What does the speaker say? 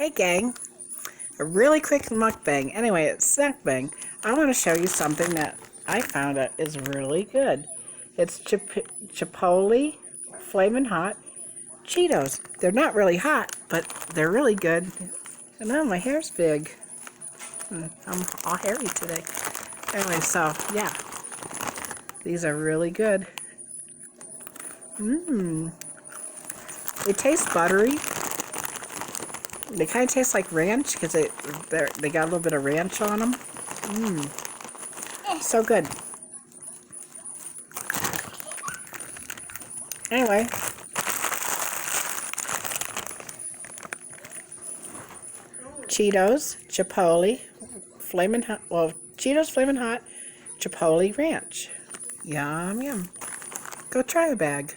Hey gang, a really quick mukbang. Anyway, it's snack bang. I want to show you something that I found that is really good. It's Chipotle Flamin' Hot Cheetos. They're not really hot, but they're really good. And now my hair's big. I'm all hairy today. Anyway, so yeah, these are really good. They taste buttery. They kind of taste like ranch because they got a little bit of ranch on them. So good. Anyway, Cheetos, Chipotle, Flamin' Hot. Well, Cheetos, Flamin' Hot, Chipotle Ranch. Yum yum. Go try a bag.